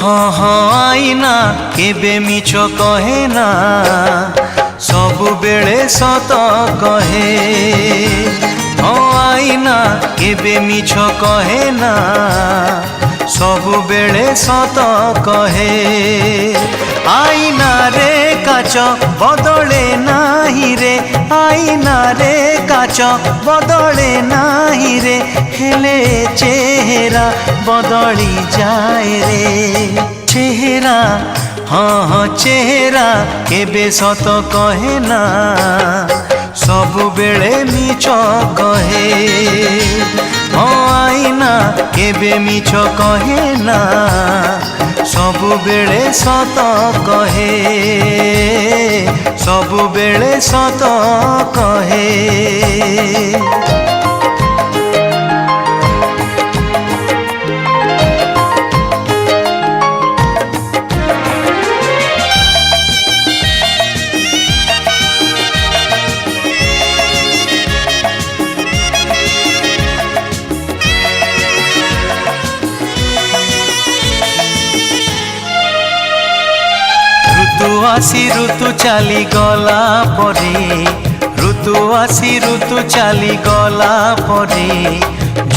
आईना केबे मिछ कहे ना सबु बेले सत कहे। आईना केबे मिछ कहे ना सबु बेले सत कहे। आईना रे काच बदले नाही रे, आईना रे काच बदले नाही रे, हेले चेहरा बदली जाए रे। चेहरा हाँ चेहरा केबे सत कहे ना सबु बेले मिछ कहे। आईना केबे मिछ कहे ना सबु बेले सत कहे, सबु बेले सत कहे। ऋतु आसी ऋतु चली गला परे, ऋतु आसी ऋतु चली गला परे,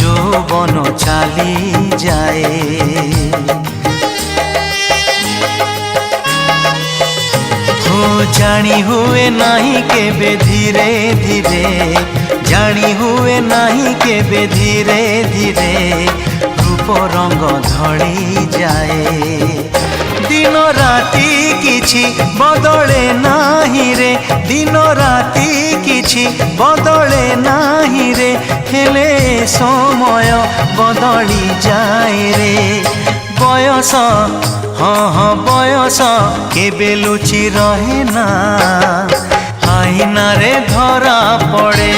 যৌবন চালি যায়। हो जानी हुए नहीं केबे धीरे धीरे, जानी हुए नहीं केबे धीरे धीरे, रूप रंग धड़ी जाए। दिन राति किछि बदले नाही रे, दिन राति किछि बदले नाही रे, हेले समय बदली जाए रे। बयस हाँ बयस केबे लुचि रहे ना, आईना रे धरा पड़े।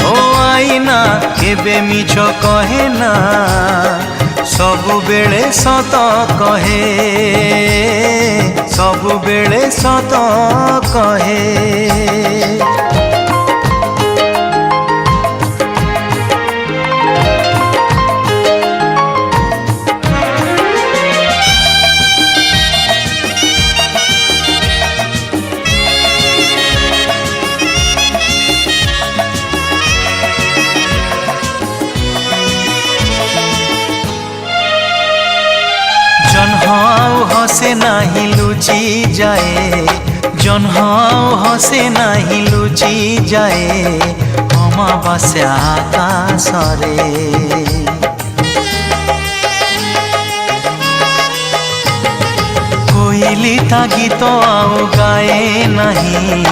ओ आईना केबे मिछ कहे ना सबु बेले सत कहे, सबु बेले सत कहे। जन्हाऊ हसे नाही लुचि जाए, जन्हाऊ हसे नाही लुचि जाए, अमावास्या आकाशरे। कोइली ता गीत आउ गाए नहीं,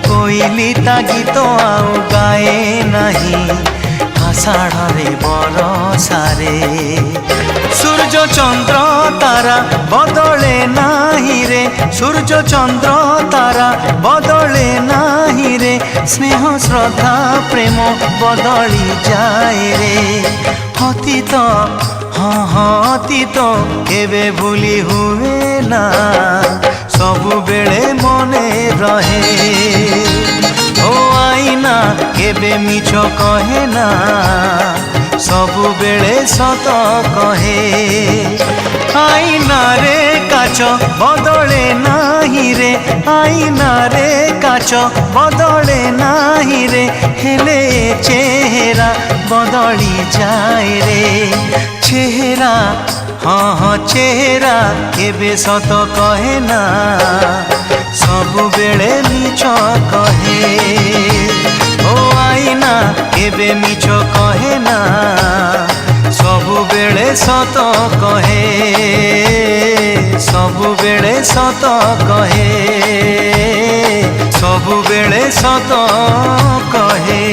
कोइली ता गीत आउ गाए नहीं, आषाढ़े बरसारे। सूर्य चंद्र तारा बदले नाही रे, सूर्य चंद्र तारा बदले नाही रे, स्नेह श्रद्धा प्रेम बदली जाए रे। अतीत हाँ अतीत केबे भूली हुए ना सबु बेले मने रहे। ओ आईना केबे मिछ कहे ना सबु बेले सत कहे। आईना रे काच बदले नाही रे, आईना रे काच बदले नाही रे, हेले चेहरा बदली जाए रे। चेहरा हाँ चेहरा केबे सत कहे ना सबु बेले मिछ कहे। ओ आईना केबे मिछ कहे ना सबु बेले सत कहे, सबु बेले सत कहे, सबु बेले सत कहे।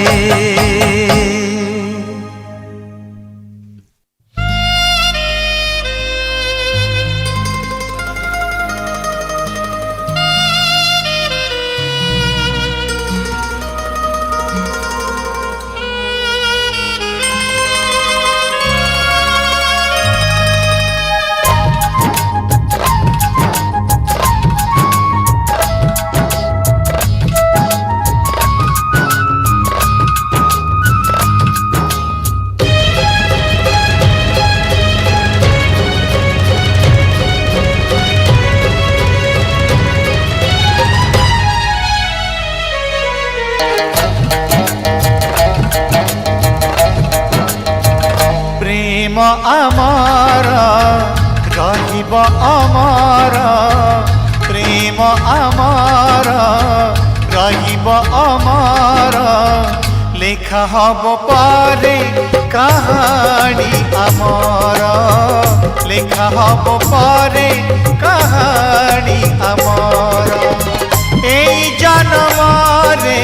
आमर रहिब अमर प्रेम आमर रहिब अमर लेखा हब पारे कहानी आमर लेखा हब पारे कहानी आमर एई जन्मरे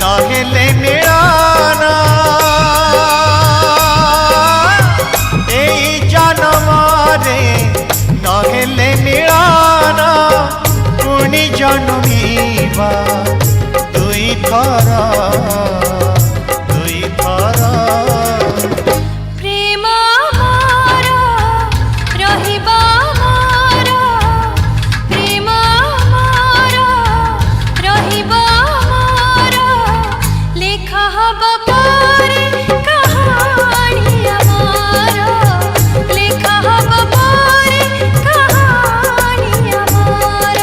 नहेले मिलन एई जन्मरे नहेले मिलन पुणी जन्मिबा दुई थर प्रेम आमर रहिब अमर प्रेम आमर रहिब अमर लेखा हब पारे कहानी आमर लेखा हब पारे कहानी आमर।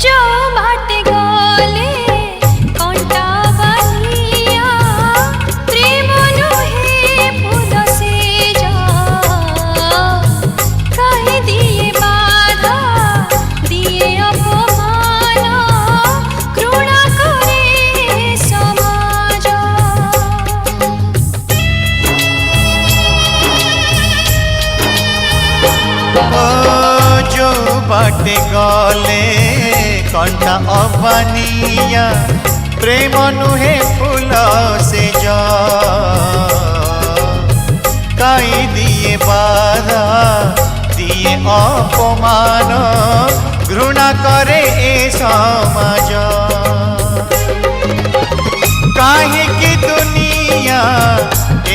जो बाटे गले कंटा बनिया प्रेम नुहे फूल से जा कही दिए बाधा दिए अपमान घृणा करे समाज। जो बाटे गले कंटा अबनिया प्रेम नुहे फूल से जा कई दिए बाधा दिए अपमान घृणा करे ए समाज काहे की दुनिया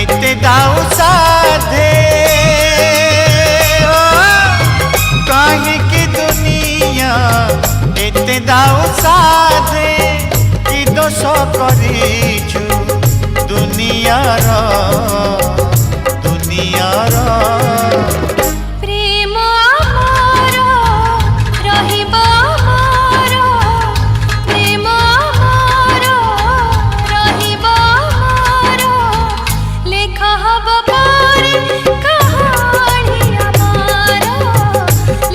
एते दाऊ साधे काहे की दुनिया एते दाऊ साधे कि दोष करिछु दुनियार प्रेम आमर रहिब अमर प्रेम आमर रहिब अमर लेखा हब पारे कहानी आमर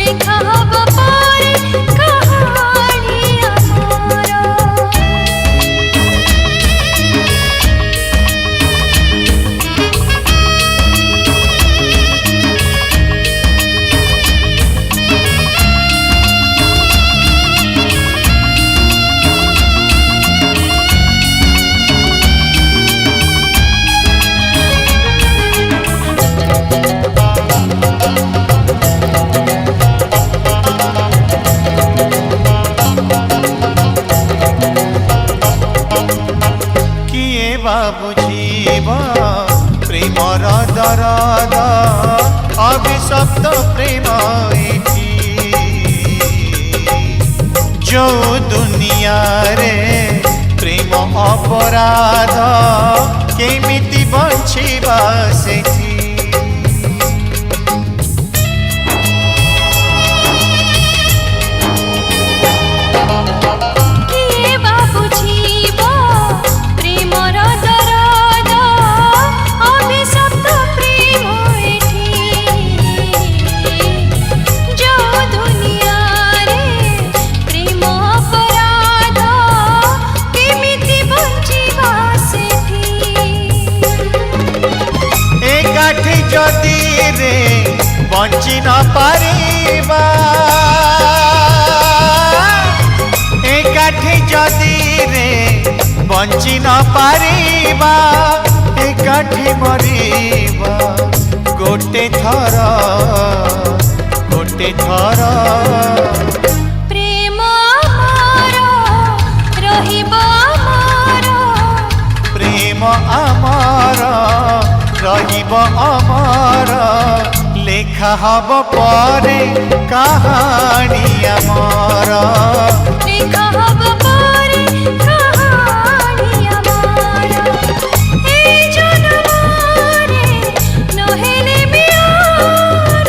लेखा हब पारे कहानी आमर। किए बुझीब प्रेमर दरद अभिशप्त प्रेम एठी जो दुनिया रे प्रेम अपराध केमिति बंचिबा सेठी किए बुझीब प्रेमर दरद अभिशप्त प्रेम एठी जो दुनिया रे प्रेम अपराध केमिति बंचिबा सेठी एकाठी जदि रे बंची न पारिबा एकाठी जदि रे बंची न पारिबा एकाठी मरिबा गोटे थर प्रेम आमर रहिब अमर प्रेम आमर লেখা হব পরে কাহানি আমার লেখা হব পরে কাহানি আমার এই জনমরে নহেলে মিয়ার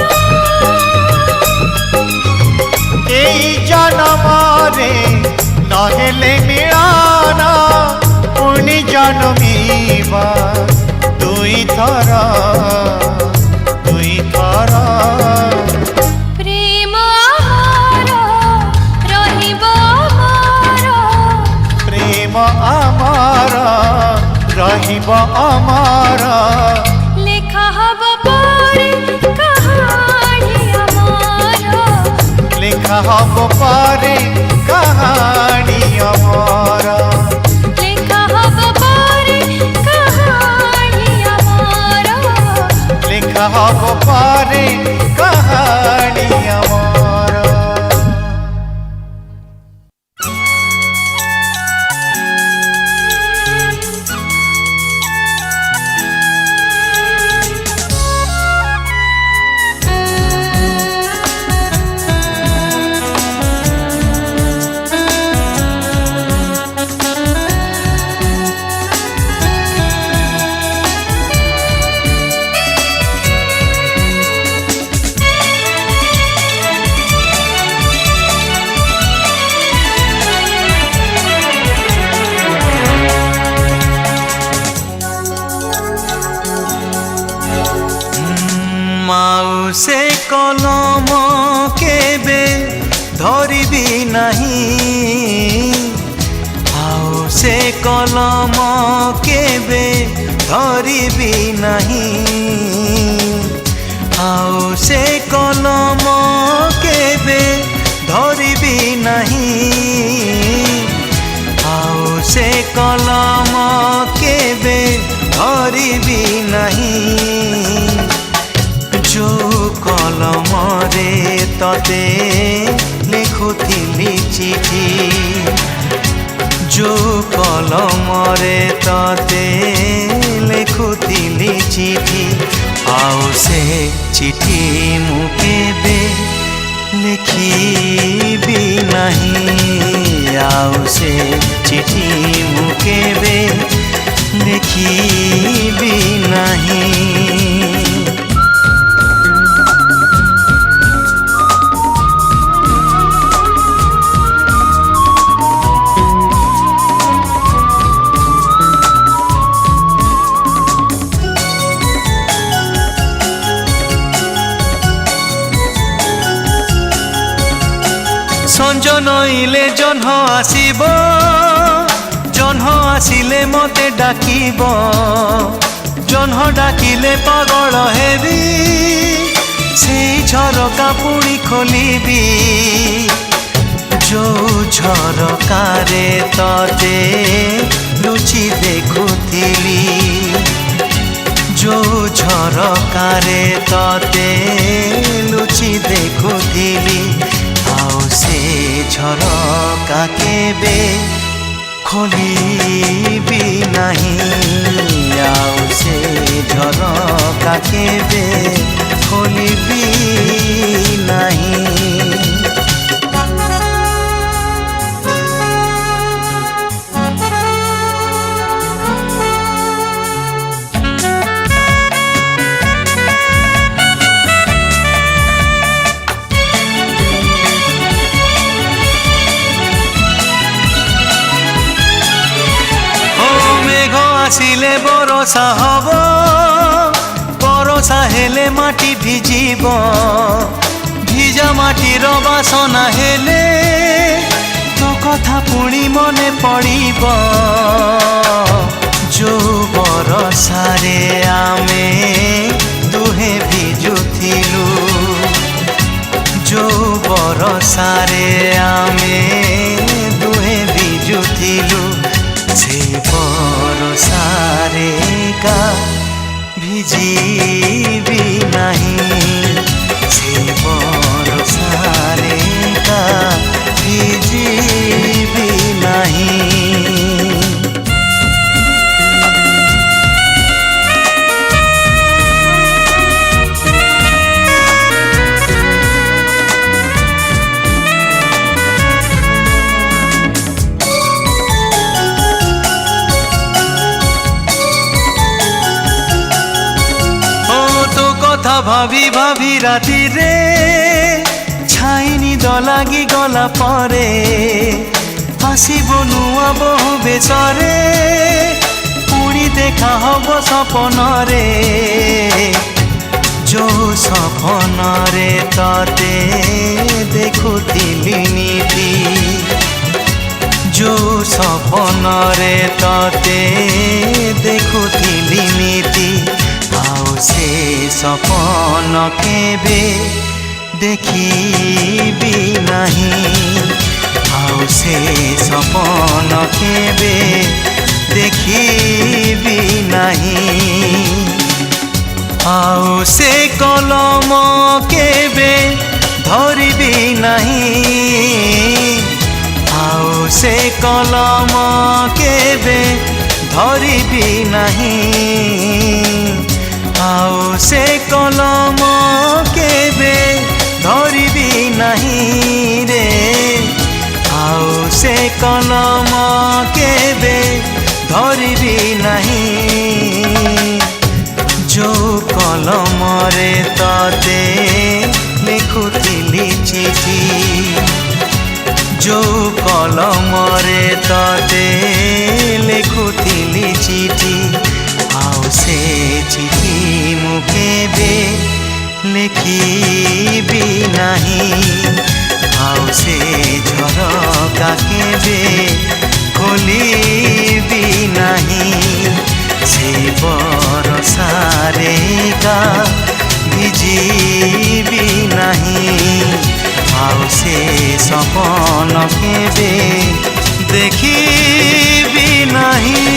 এই জনমরে নহেলে মিলন পুনি জন্মিবা দুই থর প্রেম আমার রহিব আমার প্রেম আমার রহিব আমার লেখা হব পরে কাহানি আমার লেখা হব পরে কাহানি আমার লেখা হব পরে কাহানি আমার লেখা হব পরে কাহানি আমার মাউসে কলম কেবে ধরিবি নাহি ଆଉ ସେ କଲମ କେବେ ଧରିବି ନାହିଁ ଆଉ ସେ କଲମ କେବେ ଧରିବି ନାହିଁ ଆଉ ସେ କଲମ କେବେ ଧରିବି ନାହିଁ ଯୋଉ କଲମରେ ତତେ ଲେଖୁଥିଲି ଚିଠି ଯୋଉ କଲମରେ ତତେ ଲେଖୁଥିଲି ଚିଠି ଆଉ ସେ ଚିଠି ମୁଁ କେବେ ଲେଖିବି ନାହିଁ ଆଉ ସେ ଚିଠି ମୁଁ କେବେ ଲେଖିବି ନାହିଁ সঞ্জ নইলে জহ্ন আসিব জহ্ন আসিলে মতে ডাকিব জহ্ন ডাকিলে পাগল হেবি সেই ঝরকা পুଣି খোলিবি ଯୋଉ ଝରକାରେ ତତେ ଲୁଚି ଦେଖୁଥିଲି ଯୋଉ ଝରକାରେ ତତେ ଲୁଚି ଦେଖୁଥିଲି ଆଉ ସେ ଝରକା କେବେ ଖୋଲିବି ନାହିଁ ଆଉ ସେ ଝରକା କେବେ ଖୋଲିବି ନାହିଁ আসিলে বরষা হব বরষা হেলে মাটি ভিজিব ভিজা মাটির বাসনা হেলে তো কথা পুଣି মনে পড়িব ଯୋଉ ବରଷାରେ ଆମେ ଦୁହେଁ ଭିଜୁଥିଲୁ ଯୋଉ ବରଷାରେ ଆମେ ଦୁହେଁ ଭିଜୁଥିଲୁ ସେ ବରଷାରେ କା ଭିଜିବି ନାହିଁ ସେ ବରଷାରେ କା ଭିଜିବି ନାହିଁ ভাবি ভাবি রাতিরে ছাইনি লাগি গলা পরে আসিব নুয়া বহু বেচরে পুଣି দেখা হব সপনরে ଯୋଉ ସପନରେ ତତେ ଦେଖୁଥିଲି ନିତି ଯୋଉ ସପନରେ ତତେ ଦେଖୁଥିଲି ନିତି ଆଉ ସେ ସପନ କେବେ ଦେଖିବି ନାହିଁ ଆଉ ସେ ସପନ କେବେ ଦେଖିବି ନାହିଁ ଆଉ ସେ କଲମ କେବେ ଧରିବି ନାହିଁ ଆଉ ସେ କଲମ କେବେ ଧରିବି ନାହିଁ ଆଉ ସେ କଲମ କେବେ ଧରିବି ନାହିଁ ରେ ଆଉ ସେ କଲମ କେବେ ଧରିବି ନାହିଁ ଯୋଉ କଲମରେ ତତେ ଲେଖୁଥିଲି ଚିଠି ଯୋଉ କଲମରେ ତତେ ଲେଖୁଥିଲି ଚିଠି ଆଉ ସେ ଚିଠି ମୁଁ କେବେ ଲେଖିବି ନାହିଁ ଆଉ ସେ ଝରକା କେବେ ଖୋଲିବି ନାହିଁ ସେ ବରସାରେ ଗା ଭିଜିବି ନାହିଁ ଆଉ ସେ ସପନ କେବେ ଦେଖିବି ନାହିଁ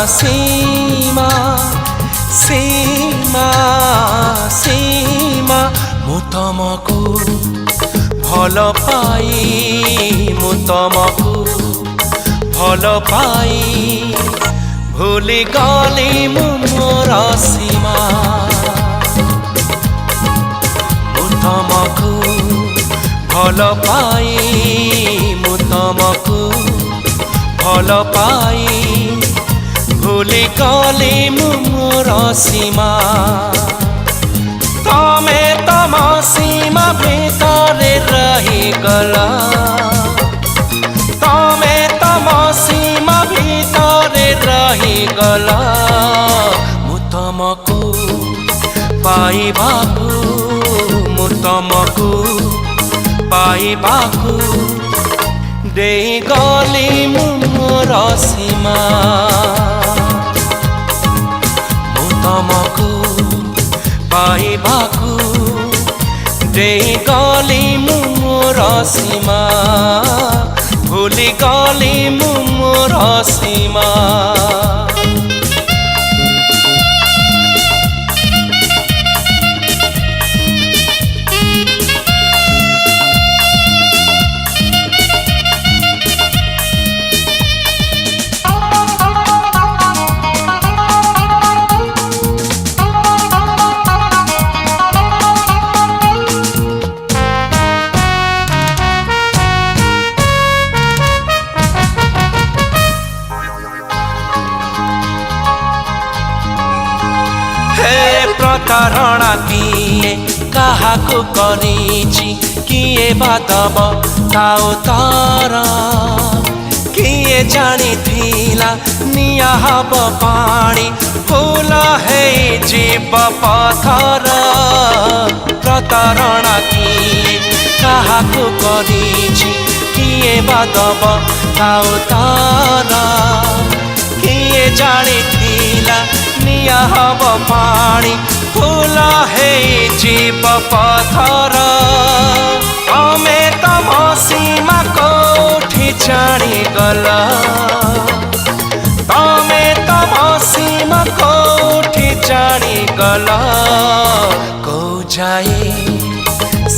सीमा सीमा सीमा ମୁଁ ତମକୁ ଭଲ ପାଇ ମୁଁ ତମକୁ ଭଲ ପାଇ ଭୁଲି ଗଲି ମୁଁ ମୋର ସୀମା ମୁଁ ତମକୁ ଭଲ ପାଇ ମୁଁ ତମକୁ ଭଲ ପାଇ भूली गली मोर सीमा तमे तम सीमा भीतर रहीगला तमे तम सीमा भीतर रहीगला मु तमको पाइबाकू मु तमको पाइबाकू देई गली मोर सीमा तमको पाइबाकू देई गली मोर सीमा भूली गली मोर सीमा प्रतारणा किए काहाकू करिछि किए बादब ताओ तारा किए जानी थिला निया हब पानी फूल है जीव पथर प्रतारणा किए काहाकू करिछि किए बादब ଥାଉ ତାରା କିଏ ଜାଣିଥିଲା ନିଆଁ ହବ ପାଣି ଫୁଲ ହେଇଯିବ ପଥର ତମେ ତମ ସୀମା କୋଉଠି ଜାଣିଗଲ ତମେ ତମ ସୀମା କୋଉଠି ଜାଣିଗଲ କୋଉ ଯାଏ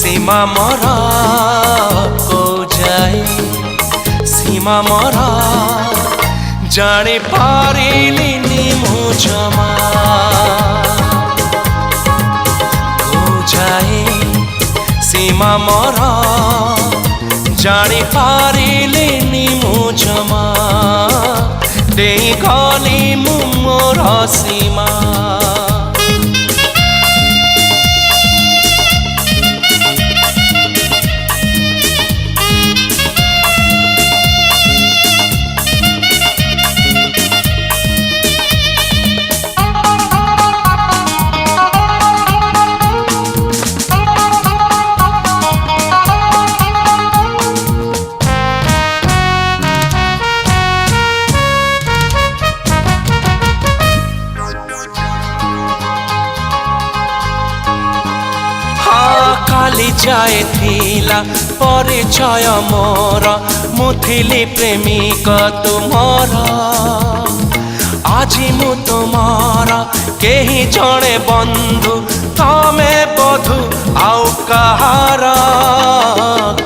ସୀମା ମୋର କୋଉ ଯାଏ ସୀମା ମୋର ଜାଣିପାରିଲିନି ମୁଁ ଜମା କୋଉ ଯାଏ ସୀମା ମୋର ଜାଣିପାରିଲିନି ମୁଁ ଜମା ଦେଇଗଲି ମୁଁ ମୋର ସୀମା ଯାଇଥିଲା ପରିଚୟ ମୋର ମୁଁ ଥିଲି ପ୍ରେମିକ ତୁମର ଆଜି ମୁଁ ତୁମର କେହି ଜଣେ ବନ୍ଧୁ ତମେ ବଧୁ ଆଉ କାହାର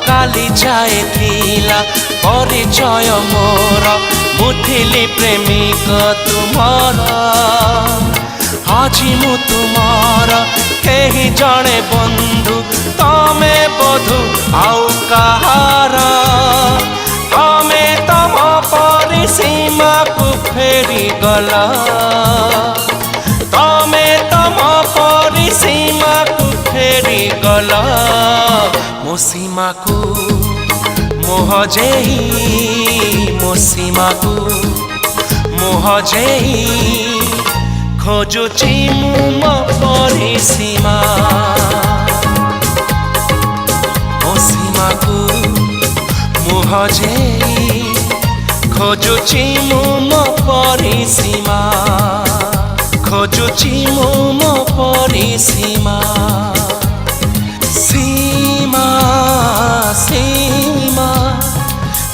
କାଲି ଯାଇଥିଲା ପରିଚୟ ମୋର ମୁଁ ଥିଲି ପ୍ରେମିକ ତୁମର ଆଜି ମୁଁ ତୁମର କେହି ଜଣେ ବନ୍ଧୁ ତମେ ବଧୁ ଆଉ କାହାର ତମେ ତମ ପରିସୀମାକୁ ଫେରିଗଲ ତମେ ତମ ପରିସୀମାକୁ ଫେରିଗଲ ମୋ ସୀମାକୁ ମୋହ ଯେଇ ମୋ ସୀମାକୁ ମୋହ ଯେଇ ଖୋଜୁଛି ମୁଁ ମୋ ପରିସୀମା ମୋ ସୀମାକୁ ମୁହ ଯେଇ ଖୋଜୁଛି ମୁଁ ମୋ ପରିସୀମା ଖୋଜୁଛି ମୁଁ ମୋ ପରିସୀମା ସୀମା ସୀମା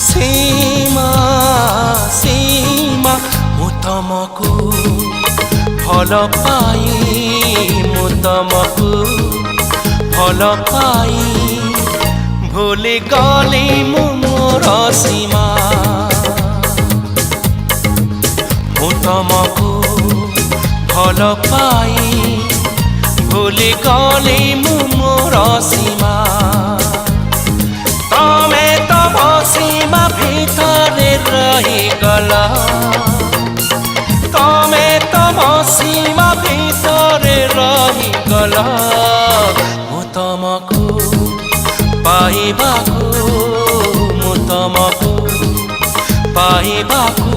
ସୀମା ସୀମା ମୁଁ ତମକୁ ଭଲ ପାଇ ମୁଁ ତମକୁ ଭଲ ପାଇ ଭୁଲି ଗଲି ମୁଁ ମୋର ସୀମା ମୁଁ ତମକୁ ଭଲ ପାଇ ଭୁଲି ଗଲି ମୁଁ ମୋର ସୀମା ତମେ ତମ ସୀମା ଭିତରେ ରହିଗଲ ତମେ ତମ ସୀମା ଭିତରେ ରହିଗଲ ମୁଁ ତମକୁ ପାଇବାକୁ ମୁଁ ତମକୁ ପାଇବାକୁ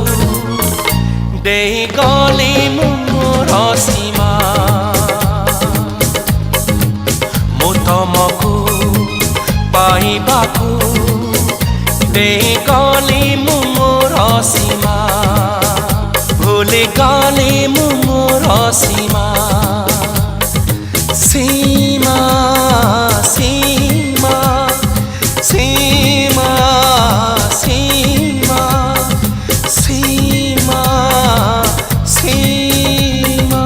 ଦେଇଗଲି ମୁଁ ମୋର ସୀମା ମୁଁ ତମକୁ ପାଇବାକୁ ଦେଇଗଲି ମୁଁ ମୋର ସୀମା ଭୁଲି ଗଲି ମୁଁ ମୋର ସୀମା ସୀମା ସୀମା ସୀମା ସୀମା ସୀମା ସୀମା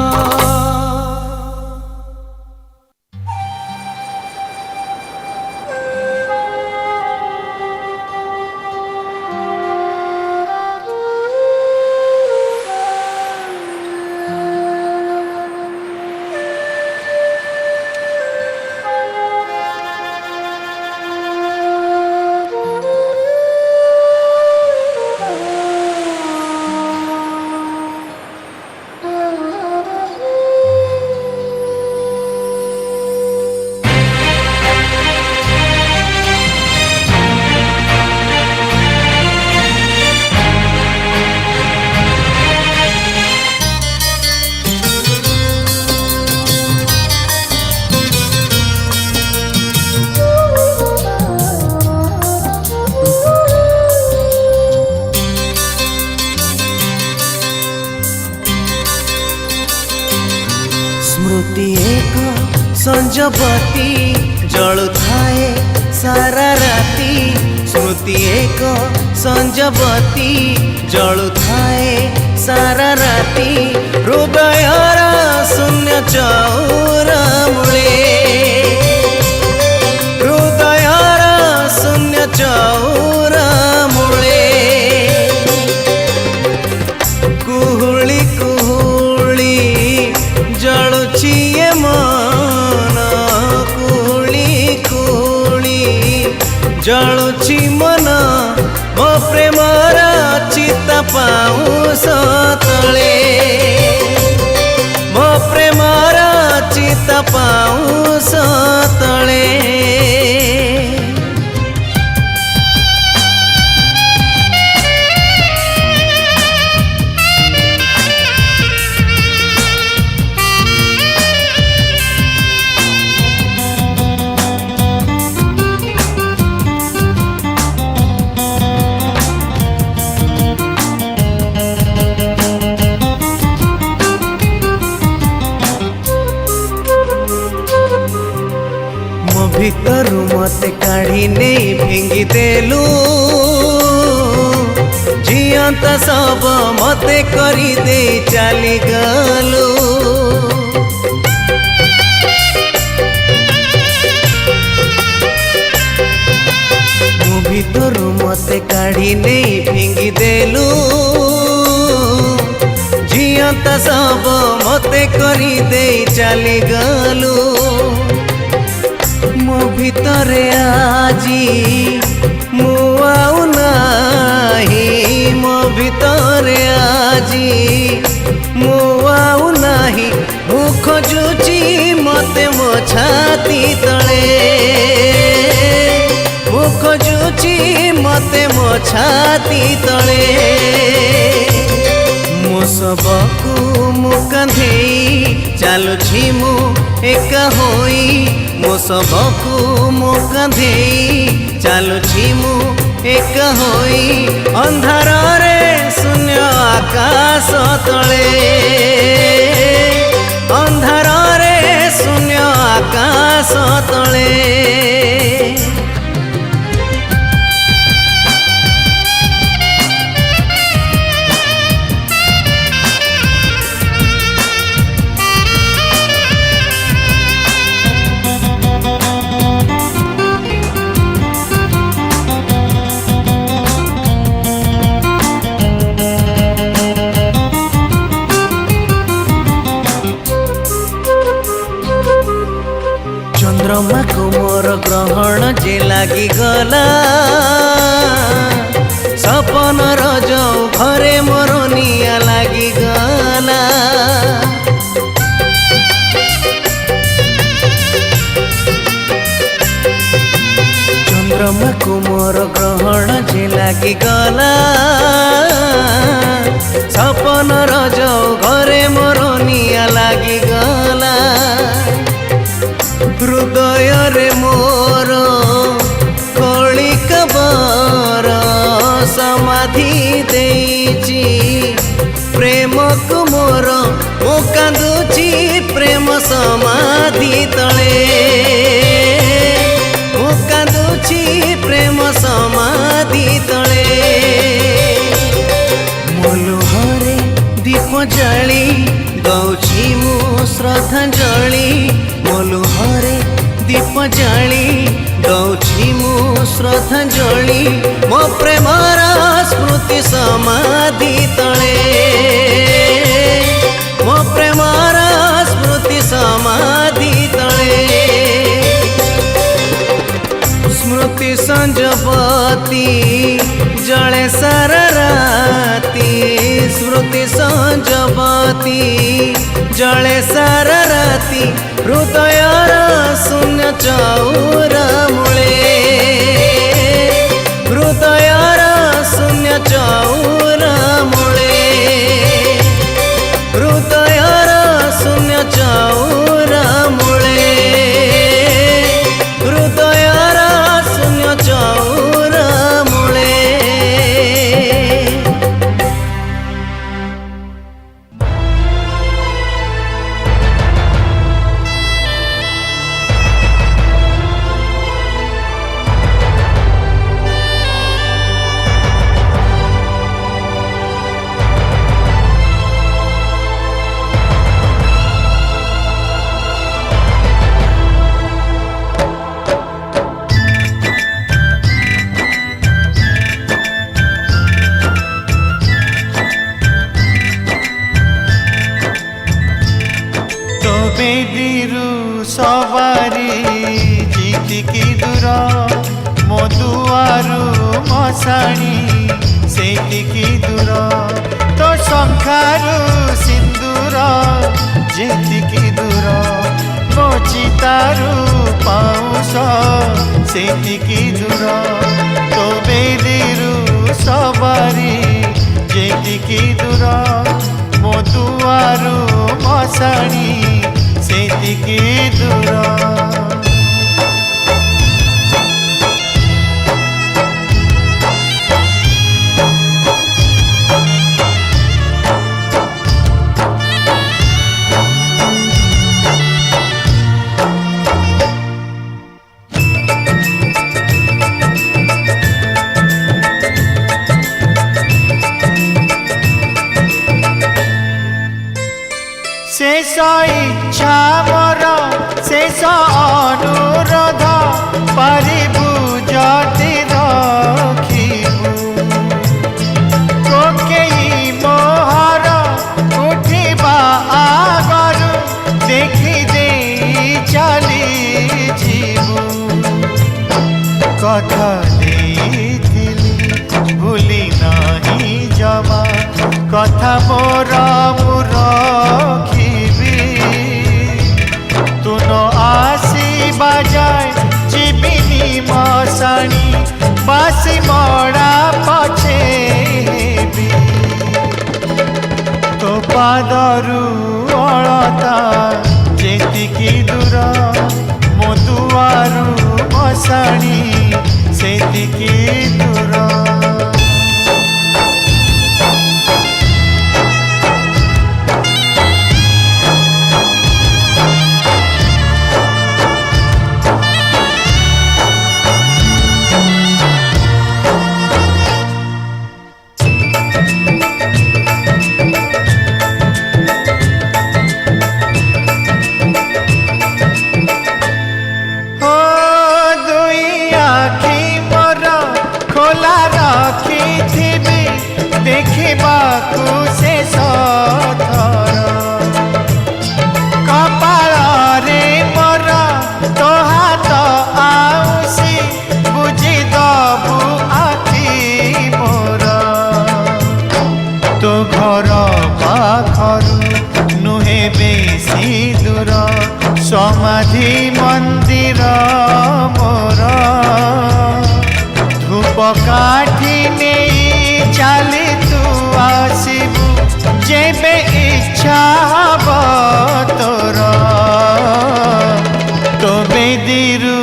स्मृति एक संजबती जलुथाए सारा राती स्मृति एक संजबती जलुथाए सारा राती हृदयर शून्य चौर मूले हृदयर शून्य चौर मूले कुहुली कुहुली जलुची ये मन कुहुली कुहुली जलुची मन मो प्रेमर चिता पाऊस तले मो प्रेमर चिता पाऊस तले ଭିତରୁ ମତେ କାଢି ନେଇ ଫିଙ୍ଗି ଦେଲୁ ଜିଅନ୍ତା ସବ ମତେ କରି ଦେଇ ଚାଲିଗଲୁ ମୋ ଭିତରୁ ମତେ କାଢି ନେଇ ଫିଙ୍ଗି ଦେଲୁ ଜିଅନ୍ତା ସବ ମତେ କରି ଦେଇ ଚାଲିଗଲୁ मो भितरे आजी मु आउ नाही मो भितरे आजी मु आउ नाही मु खोजुची मते मो छाती तले मु खोजुची मते मो छाती तले मो सबकु मु कांधेई चालुछि मु एका होई मो सबकु मो कांधेई चालुछि मु एक होई अंधार रे शून्य आकाश तले अंधार रे शून्य आकाश तले चंद्रमा को मोर ग्रहण जे लागी गला सपन रजौ घरे मोर निया लागी गला चंद्रमा को मोर ग्रहण जे लागी गला सपन रजौ घरे मोर निया लागी गला हृदय रे मोर कली कबर समाधि देची प्रेम को मोर मो कांदुची प्रेम समाधि तले मो कांदुची प्रेम समाधि तले मोलुहरे दीप जाली दौची मु श्रद्धांजलि मोलुहरे दीप जाली दौची मु श्रद्धांजलि मो प्रेमर स्मृति समाधि तले मो प्रेमर स्मृति समाधि तले स्मृति संजपति जले सारा राती स्मृति संजपति जले सारा राती हृदयर शून्य चौर मूले हृदयर शून्य चौर मूले हृदयर शून्य चौर मूले हृदयर शून्य चौर मूले सवारी जीतिकी दूर मो दुआरु मशाणी सेतिकी दूर तो शंखारु सिंदूर जेतिकी दूर मो चितारु पाउस सेतिकी दूर तो बेदीरु सवारी जेतिकी दूर मो दुआरु मशाणी सेतिकी दूर। शेष इच्छा मोर शेष अनुरोध पारिबु जति रखिबु कोकेई मोहर उठिबा आगरु देखि दे चली जीवु कथा देइथिली भूली नाही जमा कथा मोर तुनो आसी बाजाय जीविनी मशाणी बासी मड़ा पछे भी तो पादरु अलता जेतिकी दूर मो दुआरु मशाणी सेतिकी दूर। तो घर पाखरु नुहे बेसी दूर समाधि मंदिर मोर धूप काठी नहीं चली तू आसबु जेबे इच्छा हब तोर तो बेदीरु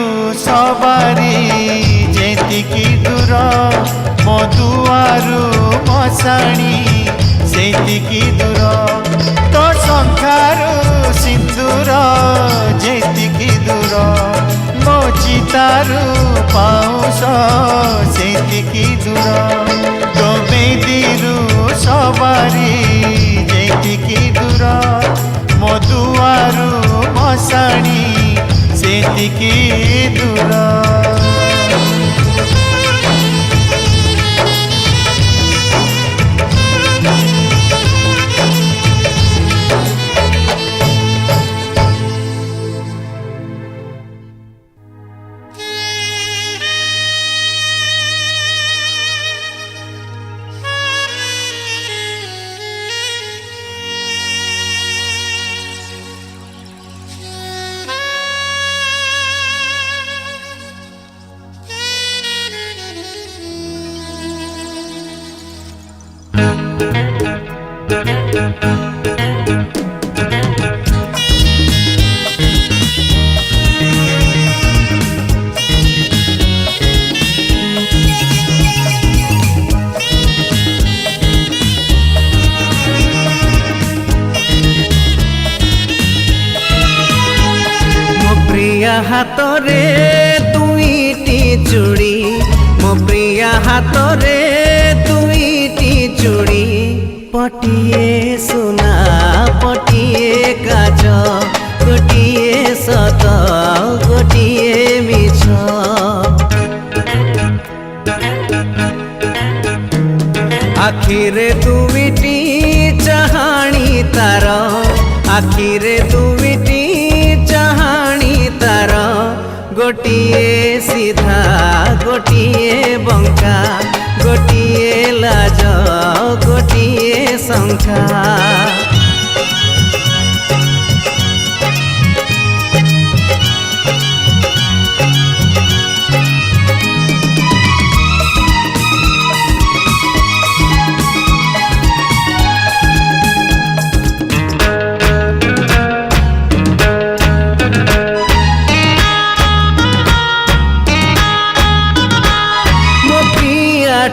सवारी जेतिकी दूर मो दुआरु मशाणी सेतिकी दूर तो शंखारु सिंदूर जेतिकी दूर मो चितारु पाउस सेतिकी दूर तो बेदीरु सवारी जेतिकी दूर मो दुआरु मशाणी सेतिकी दूर। हातरे दुईटी चूड़ी मो प्रिया हातरे दुईटी चूड़ी पटिए सुना पटिए काच गोटिए सत गोटिए मिछ आखिरे दुईटी चाहाणी तार आखिरे दुईटी चाहाणी गोटिए सीधा गोटिए बंका गोटिए लाज गोटिए शंखा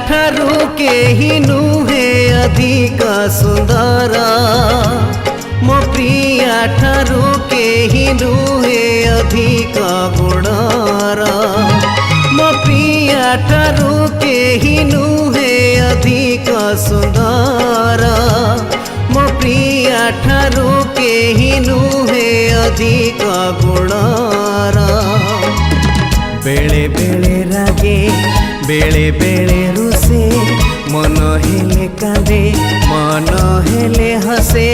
ठारू केही नुहे अधिक सुंदर मो प्रिया ठारू केही नुहे अधिक गुणर मो प्रिया ठारू केही नुहे अधिक सुंदर मो प्रिया ठारू केही नुहे अधिक गुणर बेले बेले रागे बेले बेले रुसे मन हेले कांदे मन हेले हसे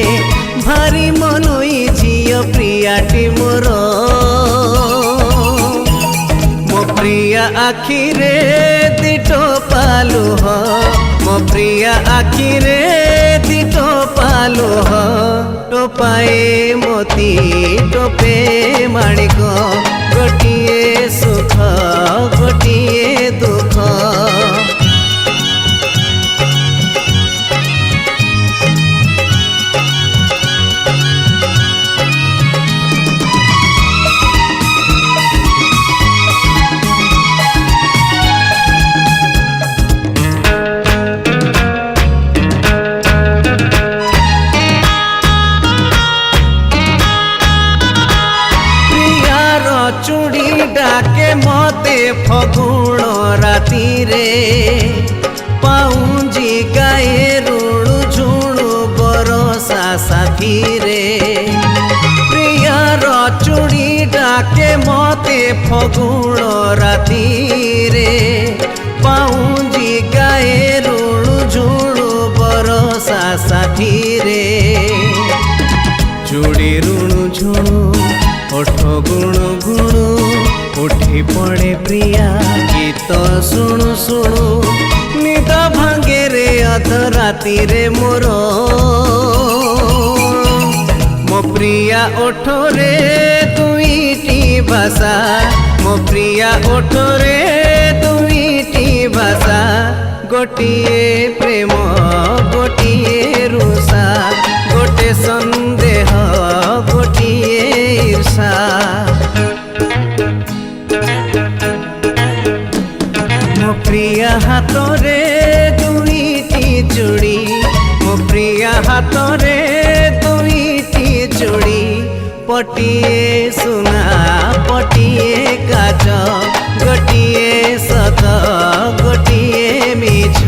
भारी मनई झियो प्रियाटी मोर मो प्रिया आखिरे दिटो पालुह मो प्रिया आखिरे दिटो पालुह टोपाए मोती टोपे माणिक गोटिए सुख गोटिए दुख चूड़ी डाके मते फगुण राती रे पाउंजी गाए रुणु झुणु बरसा साथी रे प्रियार चूड़ी डाके मते फगुण राती रे पाउंजी गाए रुणु झुणु बरसा साथी रे चूड़ी रुणु झुणु ओठ गुणु गुणु उठी पड़े प्रिया गीत शुणु शुणु निद भांगे रे अध राती रे मोर मो प्रिया ओठ रे दुईटी भाषा मो प्रिया ओठ रे दुईटी भाषा गोटिए प्रेम गोटिए रुषा गोटे संदेह गोटिए ईर्षा मो प्रिया हाथ रे दुईटी चूड़ी मो प्रिया हाथ रे दुईटी चूड़ी पटिए सुना पटिए काच गोटिए सत गोटिए मिछ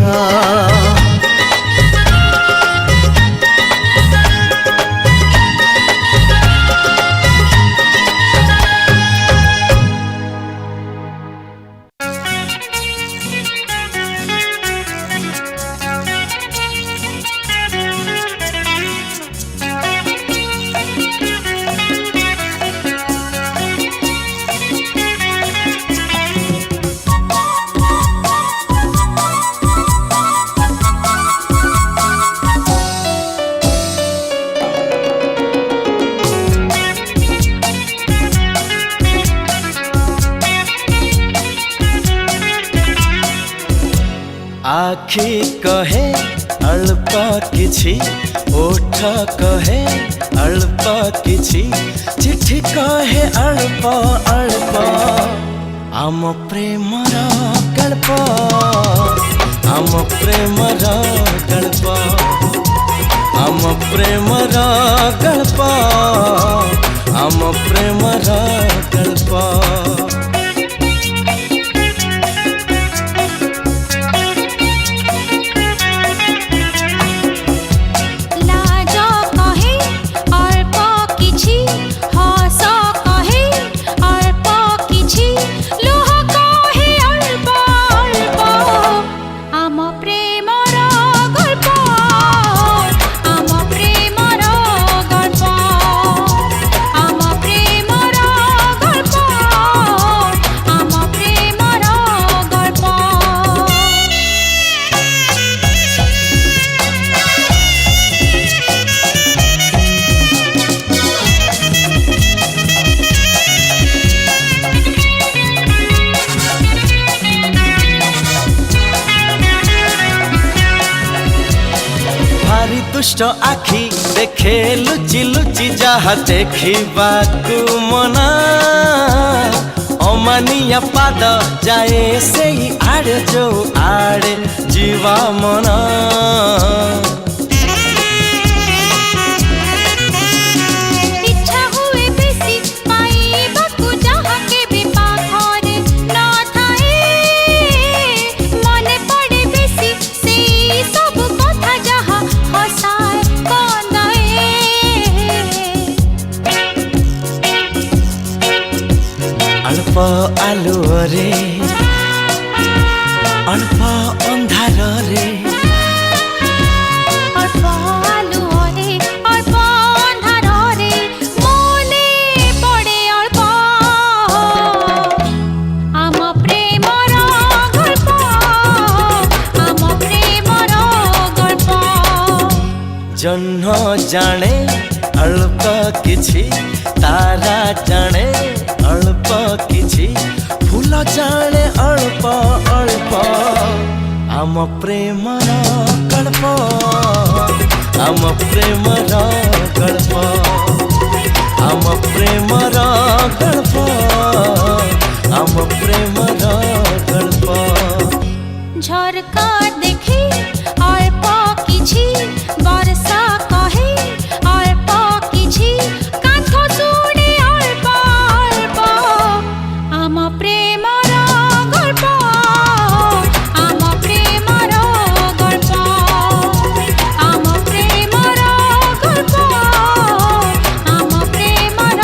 आखि कहे अल्प किछि ओठ कहे अल्प किछि चिट्ठी कहे अल्प अल्प आम प्रेमर गल्प आम प्रेमर गल्प आम प्रेमर गल्प आम प्रेमर गल्प ଆମ ପ୍ରେମର दुष्ट आखि देखे लुचि लुचि जहा देखिबाकु मना अमानिया पाद जाए से आड़े जो आड़े जीवा मना इच्छा हुए बेसी पाइबाकु जहा के भी पाखरे न थाए मने पड़े बेसी से सब कथा जहा हसाए कंदाए अल्प आलुओ रे अल्प अंधार रे अल्प आलुओ रे अल्प अंधार रे मने पड़े अल्प आम प्रेमर गल्प आम प्रेमर गल्प जह्न जाने अल्प किछि तारा जाने अल्प किछि फूल जाने अल्प अल्प आम प्रेमर गल्प आम प्रेमर गल्प आम प्रेमर गल्प आम प्रेमर गल्प झरका देखी अल्प किछि वर्षा कहे अल्प किछि कांथ सुने अल्प अल्प आम प्रेमर गल्प आम प्रेमर गल्प आम प्रेमर गल्प आम प्रेमर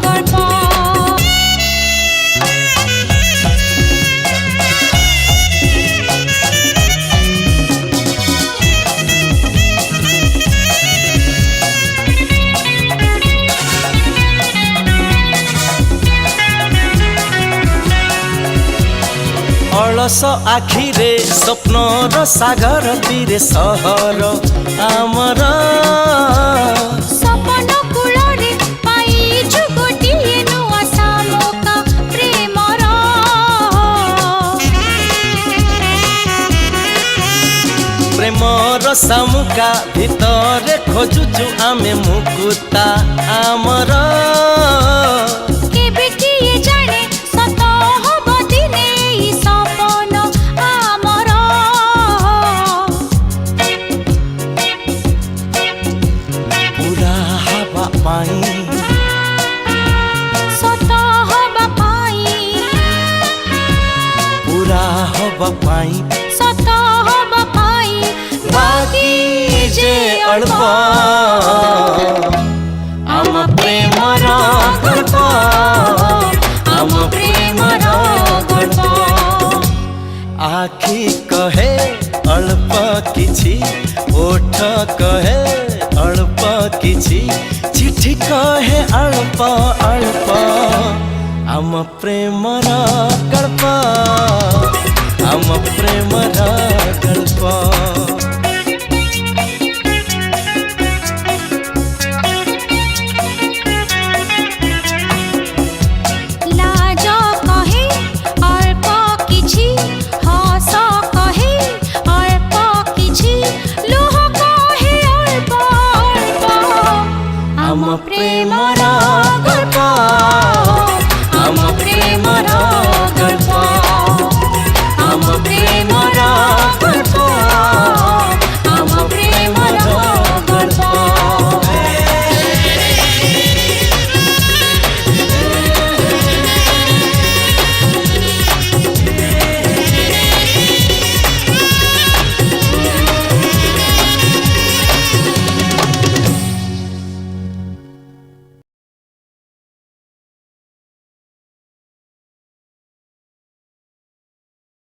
गल्प अलस आखिरे स्वप्नर सागर तीरे सहर आमर सपन कूଳରେ पाइछु गोटिए नुआ सामुका प्रेमर प्रेमर सामुका भितरे खोजुचु आमे मुकुता आमर केबे किए जाने सत हब दिने ई सपन आमर पूरा हवा पाई सत हब पाई पूरा हवा पाई सत हब पाई बाकी जे अल्प आम प्रेमर गल्प आम प्रेमर गल्प आखि कहे अल्प किछि ओठ कहे अल्प किछि चिट्ठी कहे अल्प अल्प आम प्रेमर गल्प आम प्रेमर गल्प लाज कहे अल्प किछि हस कहे अल्प किछि लोह कहे अल्प अल्प आम प्रेमर